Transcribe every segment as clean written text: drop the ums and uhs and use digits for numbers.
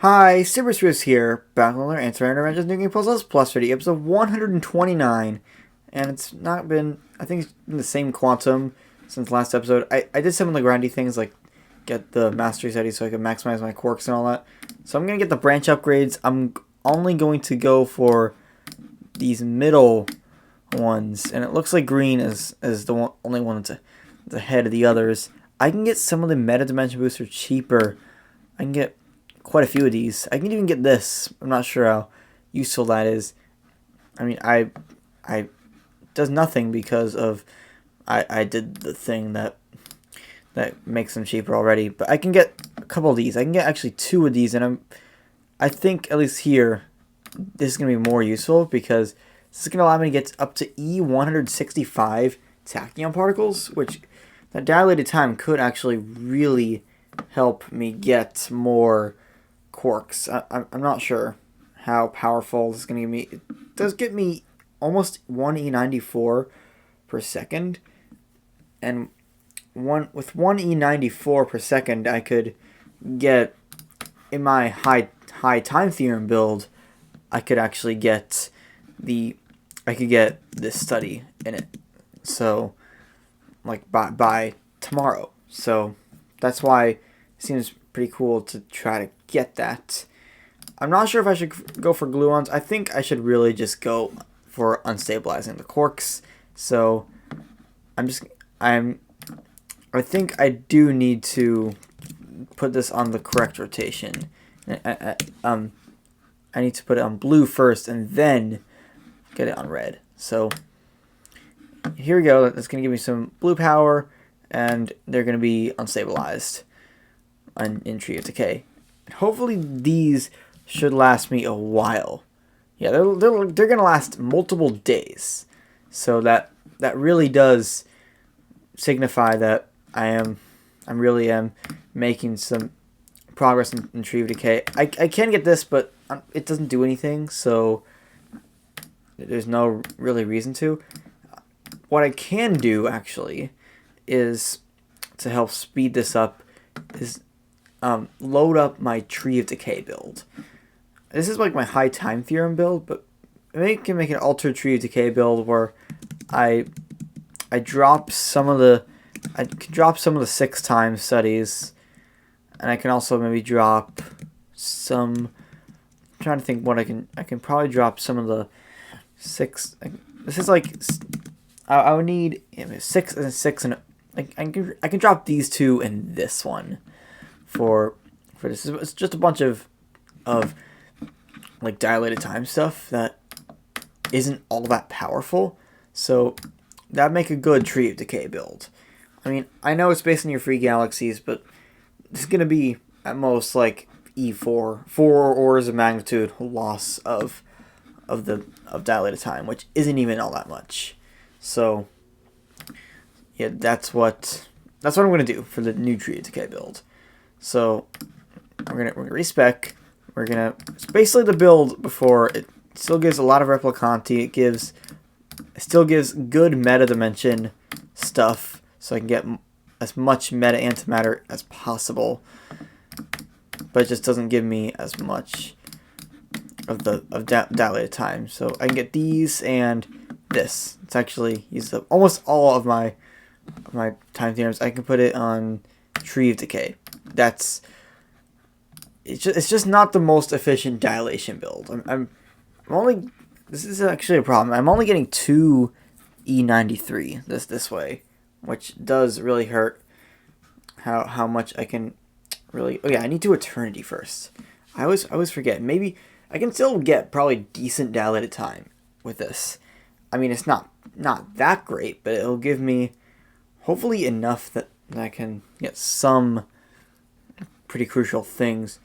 Hi, Cyberspruce here, back with another Antimatter Interventions New Game Puzzles Plus 30, episode 129, and it's not been, I think it's been the same quantum since last episode. I did some of the grindy things, like get the mastery ready so I can maximize my quirks and all that, so I'm going to get the branch upgrades. I'm only going to go for these middle ones, and it looks like green is only one that's ahead of the others. I can get some of the meta dimension boosters cheaper. I can get quite a few of these. I can even get this. I'm not sure how useful that is. I mean, I does nothing because of I did the thing that makes them cheaper already. But I can get a couple of these. I can get actually two of these, and I think at least here this is gonna be more useful because this is gonna allow me to get up to E165 tachyon particles, which that dilated time could actually really help me get more quarks. I'm not sure how powerful this is going to give me. It does get me almost 1E94 per second. And with 1E94 per second, I could get, in my high time theorem build, I could actually get this study in it. So, like, by tomorrow. So, that's why it seems pretty cool to try to get that. I'm not sure if I should go for gluons. I think I should really just go for unstabilizing the quarks. So I think I do need to put this on the correct rotation. I need to put it on blue first and then get it on red. So here we go. That's going to give me some blue power, and they're going to be unstabilized in Tree of Decay. Hopefully these should last me a while. Yeah, they're gonna last multiple days. So that really does signify that I really am making some progress in Tree of Decay. I can get this, but it doesn't do anything, so there's no really reason to. What I can do actually is to help speed this up is load up my Tree of Decay build. This is like my high time theorem build, but I can make an altered Tree of Decay build where I drop some of the 6 times studies, and I can also maybe drop some. I'm trying to think what I can probably drop some of the 6. This is like I would need 6 and 6, and I can drop these two and this one. For this, it's just a bunch of like dilated time stuff that isn't all that powerful, so that'd make a good Tree of Decay build. I mean, I know it's based on your free galaxies, but this is gonna be at most like E4, 4 orders of magnitude loss of dilated time, which isn't even all that much. So yeah, that's what I'm gonna do for the new Tree of Decay build. So we're gonna respec. It's basically the build before. It still gives a lot of replicanti. It still gives good meta dimension stuff, so I can get as much meta antimatter as possible. But it just doesn't give me as much of dilated time. So I can get these and this. It's actually used up almost all of my time theorems. I can put it on Tree of Decay. It's just not the most efficient dilation build. This is actually a problem. I'm only getting 2 E93 this way, which does really hurt how much I can really. Oh yeah, I need to Eternity first. I always forget. Maybe I can still get probably decent dilated time with this. I mean, it's not that great, but it'll give me hopefully enough that I can get some pretty crucial things.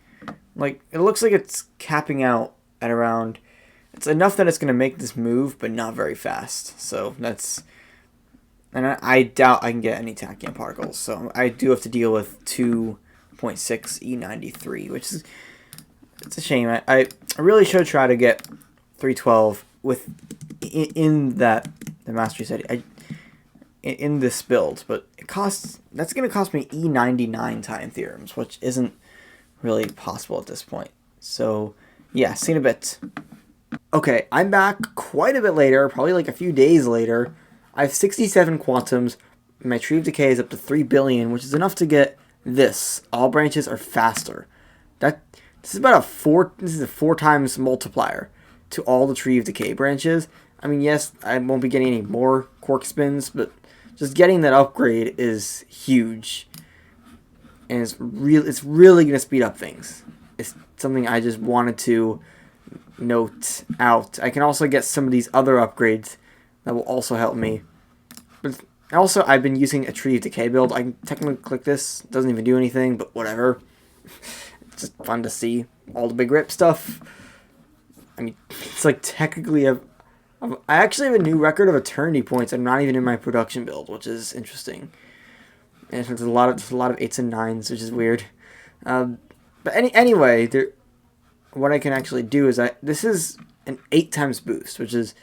Like, it looks like it's capping out at around. It's enough that it's going to make this move, but not very fast. So that's. And I doubt I can get any tachyon particles. So I do have to deal with 2.6 E93, which is. It's a shame. I really should try to get 312 in the mastery study. In this build, but that's going to cost me E99 time theorems, which isn't really possible at this point. So yeah, see you in a bit. Okay, I'm back quite a bit later, probably like a few days later. I have 67 quantums. My tree of decay is up to 3 billion, which is enough to get this. All branches are faster. That this is about a four. This is a 4 times multiplier to all the tree of decay branches. I mean, yes, I won't be getting any more quark spins, but just getting that upgrade is huge, and it's really gonna speed up things. It's something I just wanted to note out. I can also get some of these other upgrades that will also help me. But also, I've been using a tree of decay build. I can technically click this. It doesn't even do anything, but whatever. It's just fun to see all the big rip stuff. I mean, it's like technically I actually have a new record of eternity points. I'm not even in my production build, which is interesting. And there's a lot of 8s and 9s, which is weird. But anyway, what I can actually do is this is an 8 times boost, which is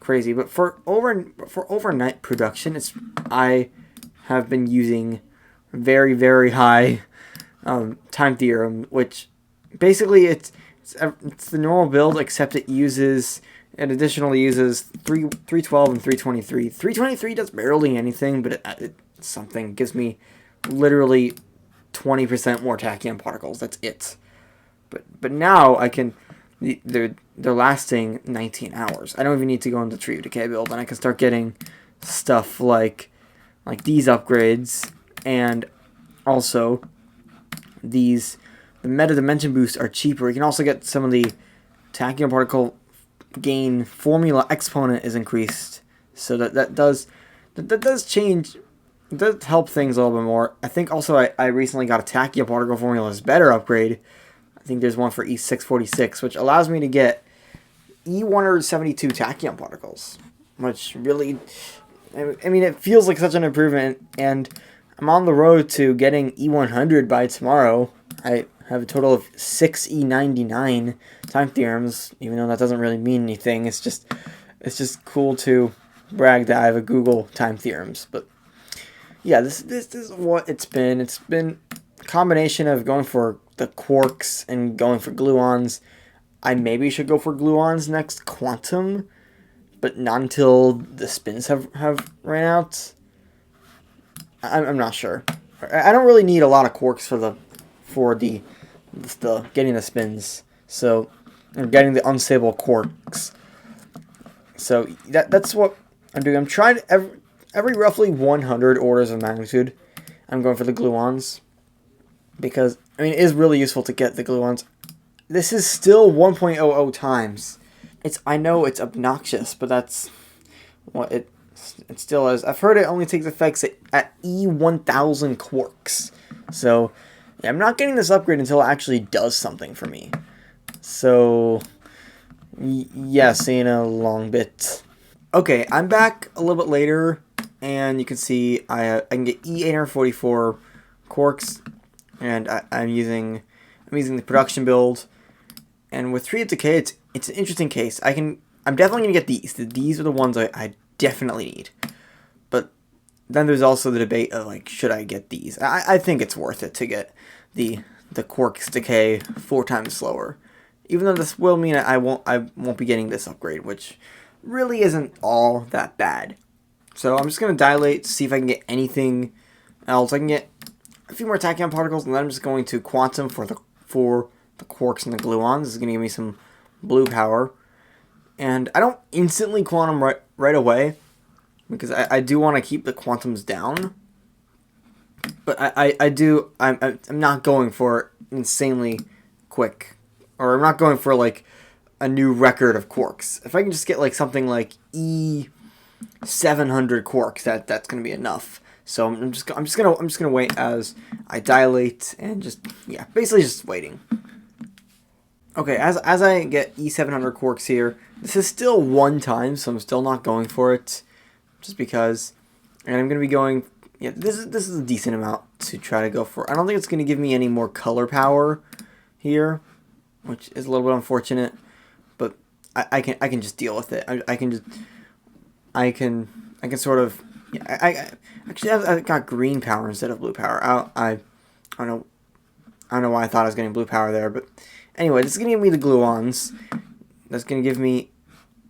crazy. But for overnight production, I have been using very, very high time theorem, which basically it's the normal build, except it additionally uses 312 and 323. 323 does barely anything, but it's something. It gives me literally 20% more tachyon particles. That's it. But now I can. They're lasting 19 hours. I don't even need to go into tree of decay build, and I can start getting stuff like these upgrades, and also the meta dimension boosts are cheaper. You can also get some of the tachyon particle gain formula exponent is increased, so that does change. It does help things a little bit more. I think also I recently got a tachyon particle formula's better upgrade. I think there's one for E646, which allows me to get E172 tachyon particles, which really, I mean, it feels like such an improvement, and I'm on the road to getting E100 by tomorrow. I have a total of 6 E99 time theorems, even though that doesn't really mean anything. It's just cool to brag that I have a Google time theorems. But yeah, this is what it's been. It's been a combination of going for the quarks and going for gluons. I maybe should go for gluons next quantum, but not until the spins have ran out. I'm not sure. I don't really need a lot of quarks for the getting the spins. So I'm getting the unstable quarks. So that's what I'm doing. I'm trying every roughly 100 orders of magnitude. I'm going for the gluons, because I mean it is really useful to get the gluons. This is still 1.00 times. I know it's obnoxious, but that's what it still is. I've heard it only takes effects at E1000 quarks. So yeah, I'm not getting this upgrade until it actually does something for me. So yeah, see you in a long bit. Okay, I'm back a little bit later, and you can see I can get E844 quarks, and I'm using the production build. And with Tree of Decay, it's an interesting case. I'm definitely gonna get these. These are the ones I definitely need. But then there's also the debate of like, should I get these? I think it's worth it to get the Quark's Decay 4 times slower. Even though this will mean I won't be getting this upgrade, which really isn't all that bad. So I'm just gonna dilate, see if I can get anything else. I can get a few more tachyon particles, and then I'm just going to quantum for the quarks and the gluons. This is gonna give me some blue power. And I don't instantly quantum right away, because I do want to keep the quantums down. But I'm not going for insanely quick, or I'm not going for like a new record of quarks. If I can just get like something like E700 quarks, that's gonna be enough. So I'm just gonna wait as I dilate, and basically just waiting. Okay, as I get E700 quarks here, this is still 1 time, so I'm still not going for it, just because. And I'm gonna be going. Yeah, this is a decent amount to try to go for. I don't think it's gonna give me any more color power here, which is a little bit unfortunate, but I can just deal with it. I can sort of. Yeah, I've got green power instead of blue power. I don't know why I thought I was getting blue power there, but Anyway, this is going to give me the gluons. That's going to give me...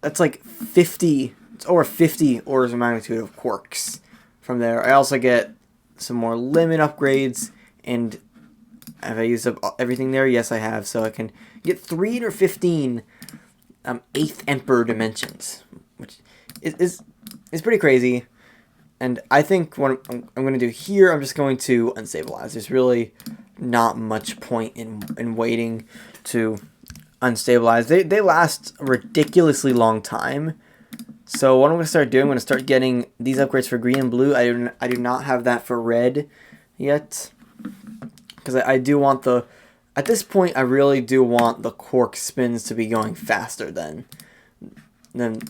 That's like 50... It's over 50 orders of magnitude of quirks from there. I also get some more limit upgrades. And have I used up everything there? Yes, I have. So I can get 315 8th Emperor dimensions. Which is pretty crazy. And I think what I'm going to do here, I'm just going to unstabilize. There's really not much point in waiting to unstabilize. They last a ridiculously long time. So what I'm going to start doing, I'm going to start getting these upgrades for green and blue. I do not have that for red yet. Because I do want the... At this point, I really do want the quark spins to be going faster than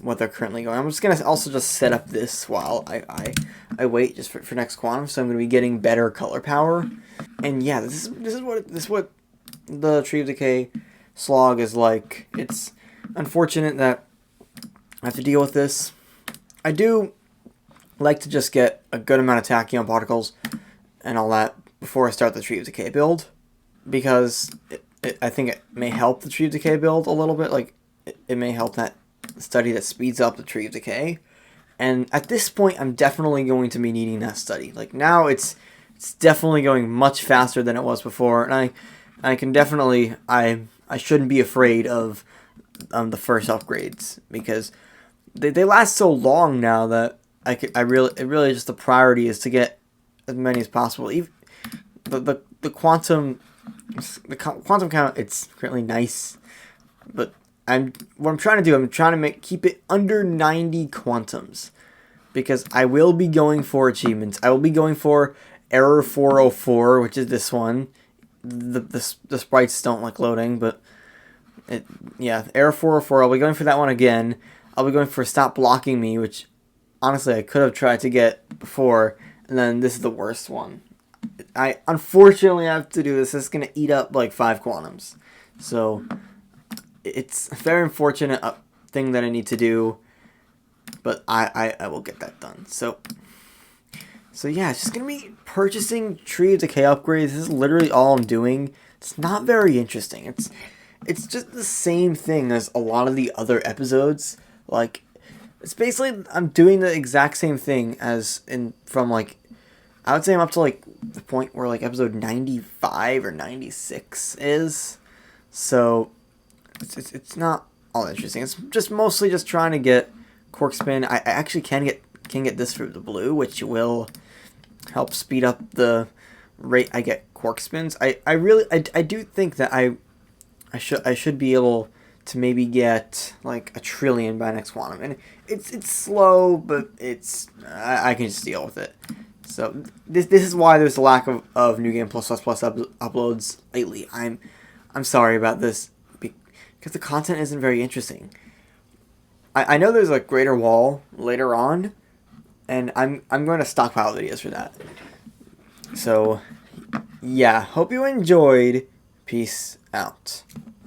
what they're currently going. I'm just going to also just set up this while I wait just for next quantum. So I'm going to be getting better color power. And yeah, this is what the Tree of Decay slog is like. It's unfortunate that I have to deal with this. I do like to just get a good amount of tachyon particles and all that before I start the Tree of Decay build. Because I think it may help the Tree of Decay build a little bit. Like, it may help that study that speeds up the Tree of Decay. And at this point, I'm definitely going to be needing that study. Like, now it's definitely going much faster than it was before. And I can definitely... I shouldn't be afraid of the first upgrades. Because they last so long now that it really just the priority is to get as many as possible. Even the quantum... The quantum count, it's currently nice, but what I'm trying to do, I'm trying to keep it under 90 quantums, because I will be going for achievements. I will be going for Error 404, which is this one. The sprites don't like loading, but yeah, Error 404. I'll be going for that one again. I'll be going for Stop Blocking Me, which honestly I could have tried to get before, and then this is the worst one. I unfortunately have to do this. It's going to eat up like 5 quantums. So it's a very unfortunate thing that I need to do. But I will get that done. So yeah, it's just going to be purchasing Tree of Decay upgrades. This is literally all I'm doing. It's not very interesting. It's just the same thing as a lot of the other episodes. Like, it's basically, I'm doing the exact same thing as from like, I would say I'm up to like the point where like episode 95 or 96 is. So it's not all interesting. It's just mostly just trying to get quark spin. I actually can get this for the blue, which will help speed up the rate I get quark spins. I do think that I should be able to maybe get like 1 trillion by next quantum, and it's slow, but I can just deal with it. So this is why there's a lack of New Game Plus uploads lately. I'm sorry about this because the content isn't very interesting. I know there's a Greater Wall later on, and I'm going to stockpile videos for that. So yeah, hope you enjoyed. Peace out.